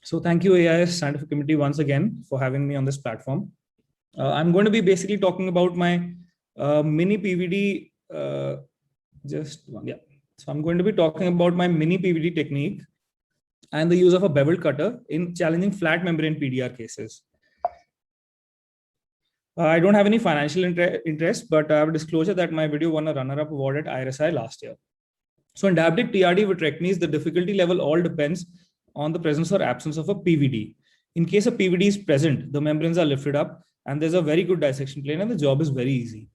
So thank you, AIS Scientific Committee, once again for having me on this platform. I'm going to be basically talking about my mini PVD. So I'm going to be talking about my mini PVD technique and the use of a beveled cutter in challenging flat membrane PDR cases. I don't have any financial interest, but I have a disclosure that my video won a runner-up award at IRSI last year. So in diabetic TRD vitrectomies, the difficulty level all depends on the presence or absence of a PVD. In case a PVD is present, the membranes are lifted up and there's a very good dissection plane and the job is very easy.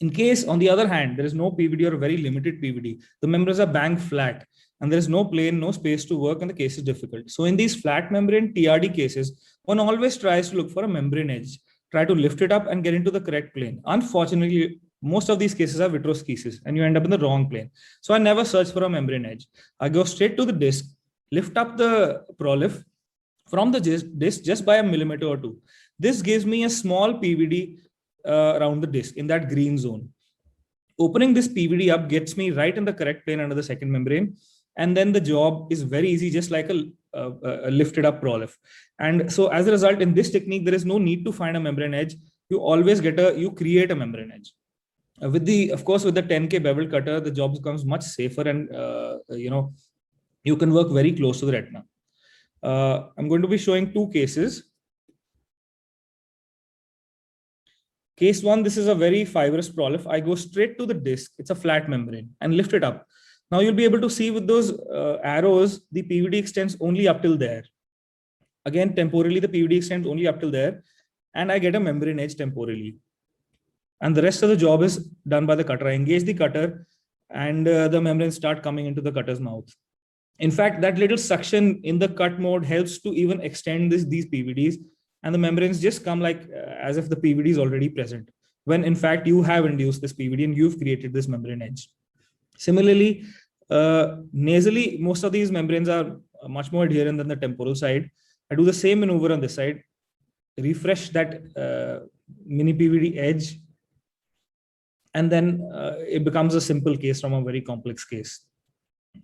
In case, on the other hand, there is no PVD or a very limited PVD, the membranes are banked flat and there is no plane, no space to work, and the case is difficult. So in these flat membrane TRD cases, one always tries to look for a membrane edge, try to lift it up and get into the correct plane. Unfortunately, most of these cases are vitroschisis and you end up in the wrong plane. So I never search for a membrane edge. I go straight to the disc, lift up the prolif from the disc just by a millimeter or two. This gives me a small PVD around the disc in that green zone. Opening this PVD up gets me right in the correct plane under the second membrane. And then the job is very easy, just like a lifted up prolif. And so as a result, in this technique, there is no need to find a membrane edge. You always you create a membrane edge. Of course, with the 10K bevel cutter, the job becomes much safer and, you can work very close to the retina. I'm going to be showing two cases. Case one, this is a very fibrous prolif. I go straight to the disc. It's a flat membrane and lift it up. Now you'll be able to see with those arrows, the PVD extends only up till there. Again, temporally, the PVD extends only up till there. And I get a membrane edge temporally. And the rest of the job is done by the cutter. I engage the cutter and the membranes start coming into the cutter's mouth. In fact, that little suction in the cut mode helps to even extend these PVDs, and the membranes just come like as if the PVD is already present, when in fact you have induced this PVD and you've created this membrane edge. Similarly, nasally, most of these membranes are much more adherent than the temporal side. I do the same maneuver on this side, refresh that mini PVD edge, and then it becomes a simple case from a very complex case.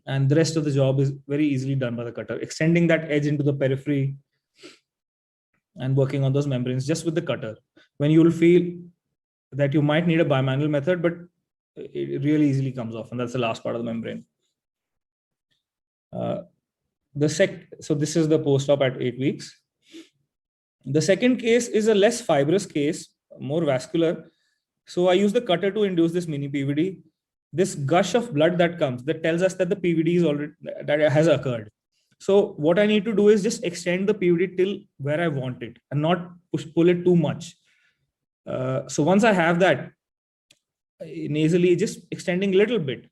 And the rest of the job is very easily done by the cutter, extending that edge into the periphery and working on those membranes just with the cutter. When you will feel that you might need a bimanual method, but it really easily comes off, and that's the last part of the membrane. So this is the post-op at 8 weeks. The second case is a less fibrous case, more vascular. So I use the cutter to induce this mini PVD. This gush of blood that comes, that tells us that the PVD is already, that has occurred. So what I need to do is just extend the PVD till where I want it and not pull it too much. So once I have that, nasally just extending a little bit.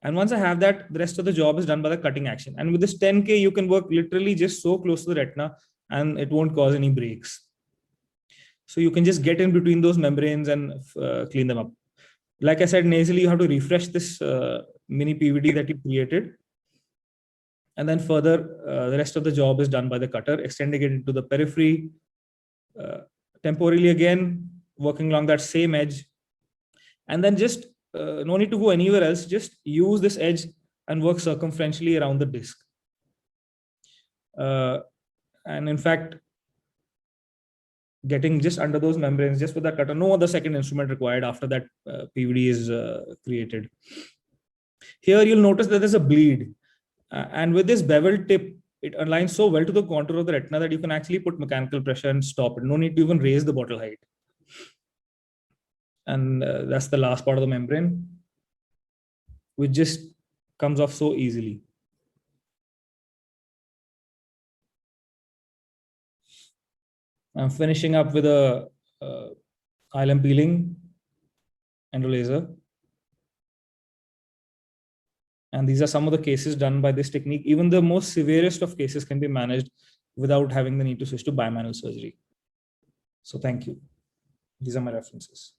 And once I have that, the rest of the job is done by the cutting action. And with this 10K, you can work literally just so close to the retina and it won't cause any breaks. So you can just get in between those membranes and clean them up. Like I said, nasally, you have to refresh this mini PVD that you created. And then further, the rest of the job is done by the cutter, extending it into the periphery. Temporally again, working along that same edge. And then just no need to go anywhere else, just use this edge and work circumferentially around the disc. And in fact, getting just under those membranes, just with that cutter, no other second instrument required after that PVD is created. Here you'll notice that there's a bleed. And with this beveled tip, it aligns so well to the contour of the retina that you can actually put mechanical pressure and stop it. No need to even raise the bottle height. And that's the last part of the membrane, which just comes off so easily. I'm finishing up with a ILM peeling endolaser. And these are some of the cases done by this technique. Even the most severest of cases can be managed without having the need to switch to bimanual surgery. So thank you. These are my references.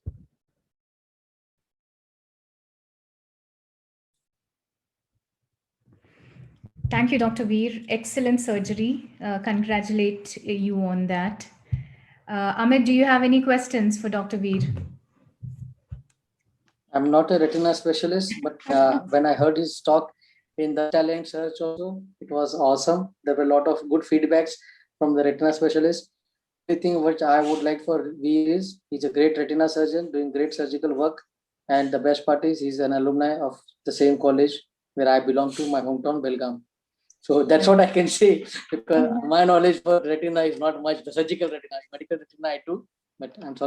Thank you, Dr. Veer. Excellent surgery. Congratulate you on that. Amit, do you have any questions for Dr. Veer? I'm not a retina specialist, but when I heard his talk, in the talent search also. It was awesome. There were a lot of good feedbacks from the retina specialist. The thing which I would like for Veer is he's a great retina surgeon doing great surgical work. And the best part is he's an alumni of the same college where I belong to, my hometown, Belgaum. So that's what I can say, because my knowledge for retina is not much. The surgical retina, medical retina I do, but I'm sorry.